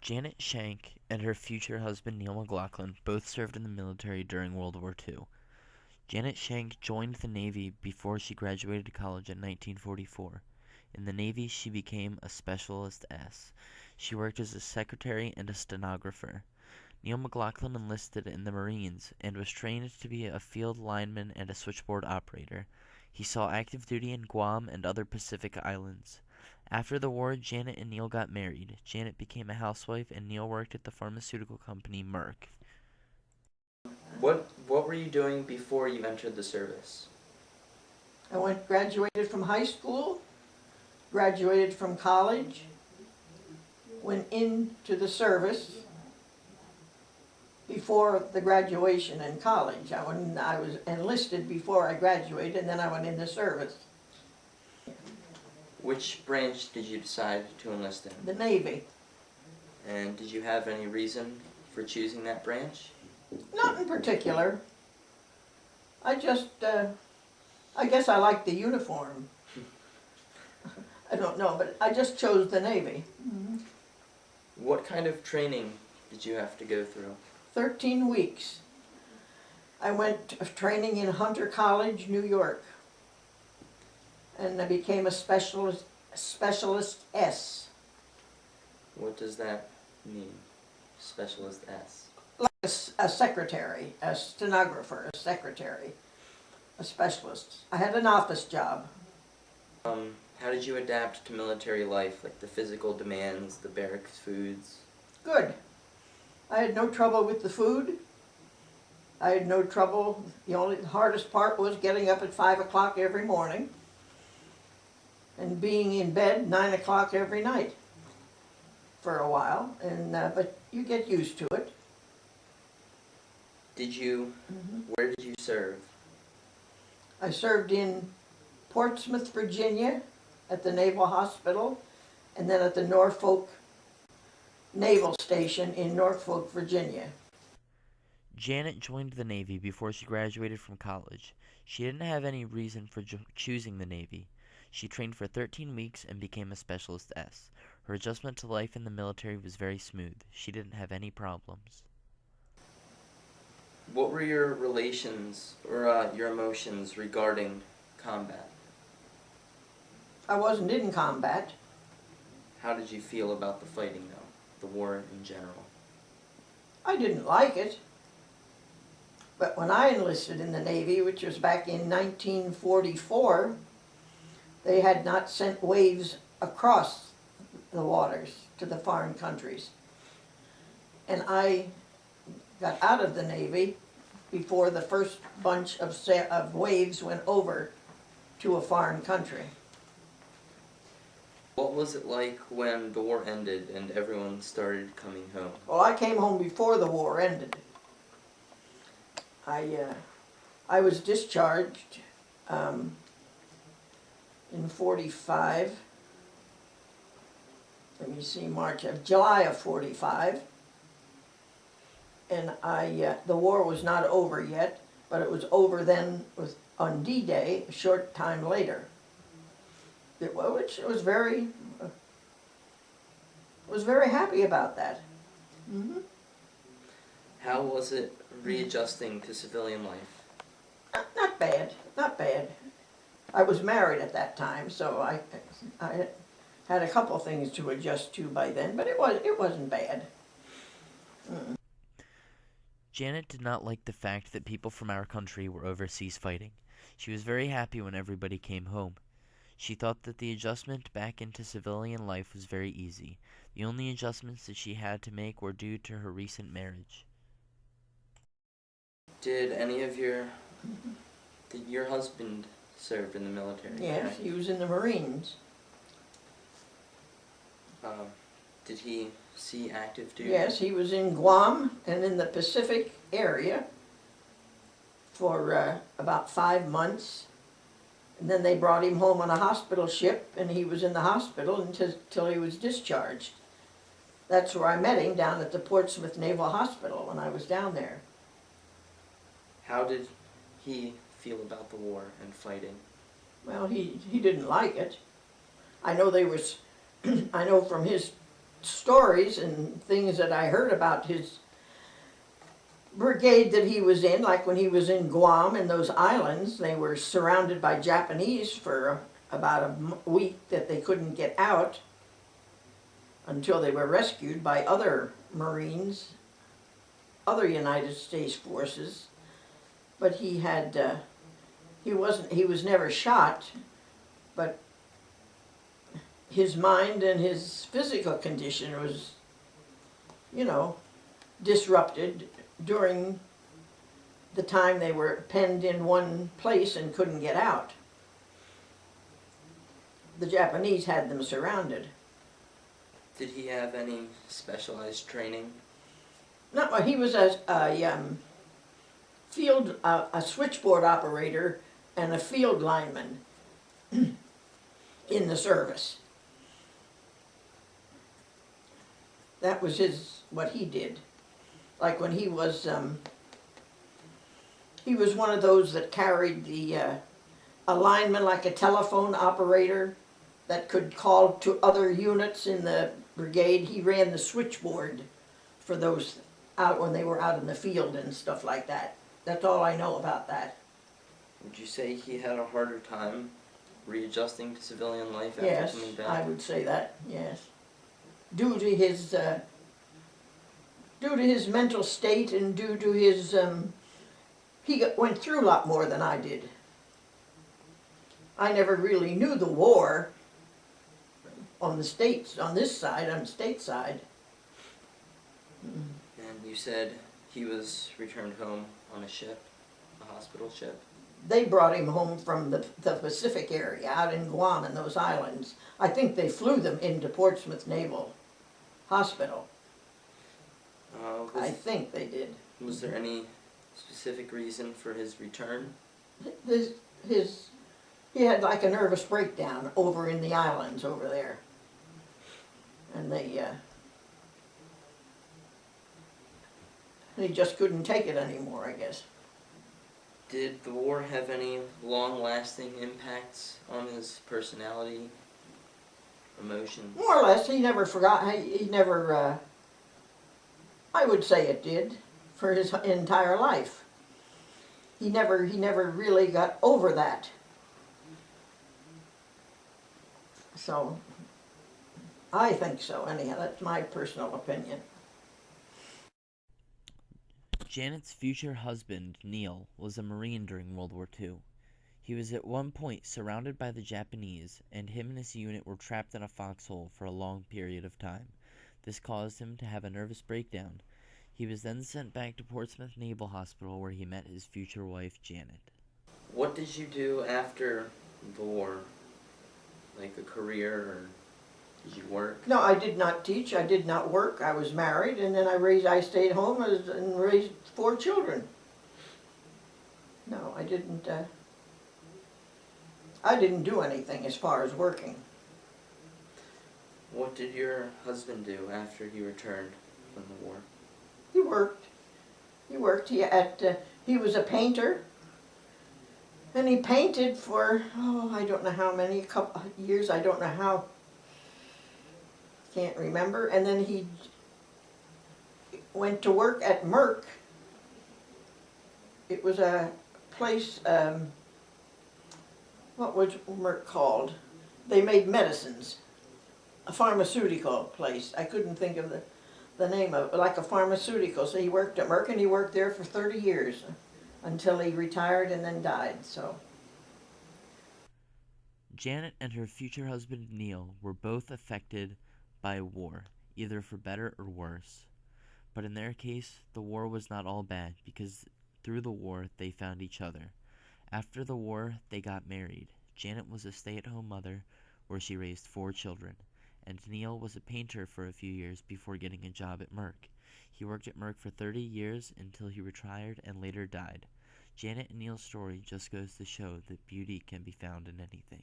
Janet Shank and her future husband Neil McLaughlin both served in the military during World War II. Janet Shank joined the Navy before she graduated college in 1944. In the Navy, she became a Specialist S. She worked as a secretary and a stenographer. Neil McLaughlin enlisted in the Marines and was trained to be a field lineman and a switchboard operator. He saw active duty in Guam and other Pacific islands. After the war, Janet and Neil got married. Janet became a housewife and Neil worked at the pharmaceutical company Merck. What were you doing before you entered the service? Graduated from high school, graduated from college, went into the service before the graduation in college. I was enlisted before I graduated, and then I went into service. Which branch did you decide to enlist in? The Navy. And did you have any reason for choosing that branch? Not in particular. I guess I like the uniform. I don't know, but I just chose the Navy. What kind of training did you have to go through? 13 weeks. I went to training in Hunter College, New York. And I became a specialist S. What does that mean, Specialist S? A secretary, a stenographer, a secretary, a specialist. I had an office job. How did you adapt to military life, like the physical demands, the barracks foods? Good. I had no trouble with the food. I had no trouble. The hardest part was getting up at 5 o'clock every morning and being in bed 9 o'clock every night for a while. But you get used to it. Where did you serve? I served in Portsmouth, Virginia, at the Naval Hospital, and then at the Norfolk Naval Station in Norfolk, Virginia. Janet joined the Navy before she graduated from college. She didn't have any reason for choosing the Navy. She trained for 13 weeks and became a Specialist S. Her adjustment to life in the military was very smooth. She didn't have any problems. What were your relations or your emotions regarding combat? I wasn't in combat. How did you feel about the fighting, though? The war in general? I didn't like it. But when I enlisted in the Navy, which was back in 1944, they had not sent waves across the waters to the foreign countries. And I got out of the Navy before the first bunch of waves went over to a foreign country. What was it like when the war ended and everyone started coming home? Well, I came home before the war ended. I was discharged in 45. Let me see, July of 45. And the war was not over yet, but it was over then on D-Day, a short time later. Which was very happy about that. Mm-hmm. How was it readjusting to civilian life? Not bad, not bad. I was married at that time, so I had a couple things to adjust to by then, but it wasn't bad. Mm. Janet did not like the fact that people from our country were overseas fighting. She was very happy when everybody came home. She thought that the adjustment back into civilian life was very easy. The only adjustments that she had to make were due to her recent marriage. Did any of your husband served in the military? Yes, right? he was in the Marines. Did he see active duty? Yes, he was in Guam and in the Pacific area for about 5 months. And then they brought him home on a hospital ship, and he was in the hospital until he was discharged. That's where I met him, down at the Portsmouth Naval Hospital when I was down there. How did he feel about the war and fighting? Well, he didn't like it. I know I know from his stories and things that I heard about his brigade that he was in, like when he was in Guam and those islands, they were surrounded by Japanese for about a week that they couldn't get out until they were rescued by other Marines, other United States forces. But he had, he was never shot, but his mind and his physical condition was, disrupted during the time they were penned in one place and couldn't get out. The Japanese had them surrounded. Did he have any specialized training? No, he was a a switchboard operator and a field lineman in the service. That was what he did. Like when he was one of those that carried a lineman, like a telephone operator that could call to other units in the brigade. He ran the switchboard for those out when they were out in the field and stuff like that. That's all I know about that. Would you say he had a harder time readjusting to civilian life after Yes, coming back? I would say that, yes. Due to his mental state and due to his, went through a lot more than I did. I never really knew the war on the state side. And you said he was returned home on a ship, a hospital ship? They brought him home from the Pacific area, out in Guam and those islands. I think they flew them into Portsmouth Naval Hospital. I think they did. Was there any specific reason for his return? He had like a nervous breakdown over in the islands over there. And he just couldn't take it anymore, I guess. Did the war have any long-lasting impacts on his personality, emotions? More or less, he never forgot, he never, I would say it did, for his entire life. He never really got over that. So, I think so, anyhow, that's my personal opinion. Janet's future husband, Neil, was a Marine during World War II. He was at one point surrounded by the Japanese, and him and his unit were trapped in a foxhole for a long period of time. This caused him to have a nervous breakdown. He was then sent back to Portsmouth Naval Hospital, where he met his future wife, Janet. What did you do after the war? Like a career, or did you work? No, I did not teach, I did not work, I was married, and then I stayed home and raised 4 children. No, I didn't do anything as far as working. What did your husband do after he returned from the war? He worked. He was a painter. And he painted for, I don't know how many, a couple years, I don't know how. Can't remember. And then he went to work at Merck. It was a place, what was Merck called? They made medicines. A pharmaceutical place. I couldn't think of the name of it, like a pharmaceutical. So he worked at Merck, and he worked there for 30 years until he retired and then died. So Janet and her future husband, Neil, were both affected by war, either for better or worse. But in their case, the war was not all bad, because through the war, they found each other. After the war, they got married. Janet was a stay-at-home mother, where she raised 4 children, and Neil was a painter for a few years before getting a job at Merck. He worked at Merck for 30 years until he retired and later died. Janet and Neil's story just goes to show that beauty can be found in anything.